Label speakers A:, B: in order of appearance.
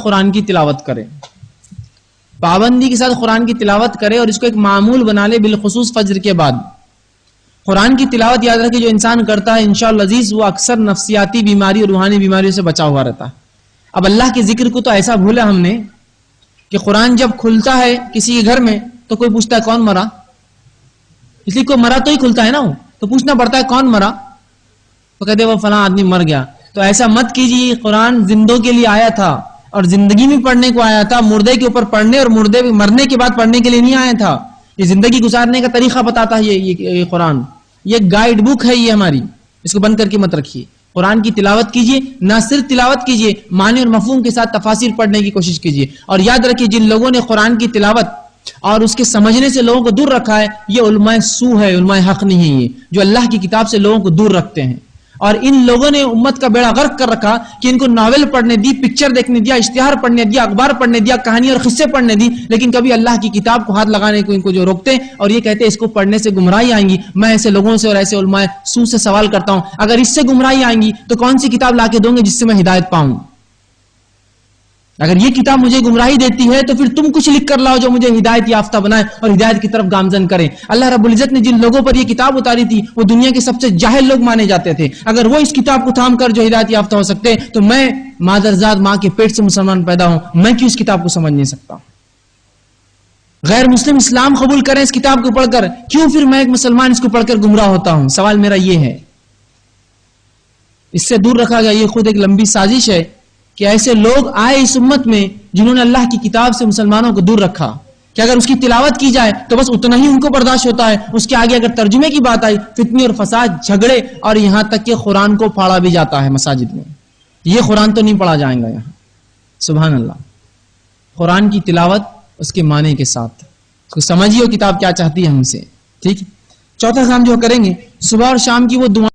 A: قرآن کی تلاوت کرے، پابندی کے ساتھ قرآن کی تلاوت کرے اور اس کو ایک معمول بنا لے، بالخصوص فجر کے بعد قرآن کی تلاوت یاد رکھے جو انسان کرتا ہے انشاءاللہ عزیز وہ اکثر نفسیاتی بیماری اور روحانی بیماریوں سے بچا ہوا رہتا ہے۔ اب اللہ کے ذکر کو تو ایسا بھولا ہم نے کہ قرآن جب کھلتا ہے کسی کے گھر میں تو کوئی پوچھتا ہے کون مرا، اس لیے کوئی مرا تو ہی کھلتا ہے نا، تو پوچھنا پڑتا ہے کون مرا، تو کہتے وہ فلاں آدمی مر گیا۔ تو ایسا مت کیجیے، قرآن زندوں کے لیے آیا تھا اور زندگی میں پڑھنے کو آیا تھا، مردے کے اوپر پڑھنے اور مردے مرنے کے بعد پڑھنے کے لیے نہیں آیا تھا۔ یہ زندگی گزارنے کا طریقہ بتاتا ہے یہ قرآن، یہ گائیڈ بک ہے یہ ہماری، اس کو بند کر کے مت رکھیے۔ قرآن کی تلاوت کیجیے، نہ صرف تلاوت کیجیے، معنی اور مفہوم کے ساتھ تفاسیر پڑھنے کی کوشش کیجیے، اور یاد رکھیے جن لوگوں نے قرآن کی تلاوت اور اس کے سمجھنے سے لوگوں کو دور رکھا ہے یہ علماء سو ہے، علماء حق نہیں ہے، یہ جو اللہ کی کتاب سے لوگوں کو دور رکھتے ہیں۔ اور ان لوگوں نے امت کا بیڑا غرق کر رکھا کہ ان کو ناول پڑھنے دی، پکچر دیکھنے دیا، اشتہار پڑھنے دیا، اخبار پڑھنے دیا، کہانی اور قصے پڑھنے دی، لیکن کبھی اللہ کی کتاب کو ہاتھ لگانے کو ان کو جو روکتے اور یہ کہتے ہیں اس کو پڑھنے سے گمراہی آئیں گی۔ میں ایسے لوگوں سے اور ایسے علماء سو سے سوال کرتا ہوں، اگر اس سے گمراہی آئیں گی تو کون سی کتاب لا کے دوں گے جس سے میں ہدایت پاؤں؟ اگر یہ کتاب مجھے گمراہی دیتی ہے تو پھر تم کچھ لکھ کر لاؤ جو مجھے ہدایت یافتہ بنائے اور ہدایت کی طرف گامزن کرے۔ اللہ رب العزت نے جن لوگوں پر یہ کتاب اتاری تھی وہ دنیا کے سب سے جاہل لوگ مانے جاتے تھے، اگر وہ اس کتاب کو تھام کر جو ہدایت یافتہ ہو سکتے تو میں مادرزاد ماں کے پیٹ سے مسلمان پیدا ہوں، میں کیوں اس کتاب کو سمجھ نہیں سکتا؟ غیر مسلم اسلام قبول کریں اس کتاب کو پڑھ کر، کیوں پھر میں ایک مسلمان اس کو پڑھ کر گمراہ ہوتا ہوں؟ سوال میرا یہ ہے۔ اس سے دور رکھا گیا، یہ خود ایک لمبی سازش ہے کہ ایسے لوگ آئے اس امت میں جنہوں نے اللہ کی کتاب سے مسلمانوں کو دور رکھا کہ اگر اس کی تلاوت کی جائے تو بس اتنا ہی ان کو برداشت ہوتا ہے، اس کے آگے اگر ترجمے کی بات آئی فتنے اور فساد، جھگڑے، اور یہاں تک کہ قرآن کو پھاڑا بھی جاتا ہے مساجد میں۔ یہ قرآن تو نہیں پڑھا جائے گا یہاں۔ سبحان اللہ۔ قرآن کی تلاوت اس کے معنی کے ساتھ، اس کو سمجھیے کتاب کیا چاہتی ہے ہم سے، ٹھیک ہے؟ چوتھا کام جو کریں گے، صبح اور شام کی وہ دعا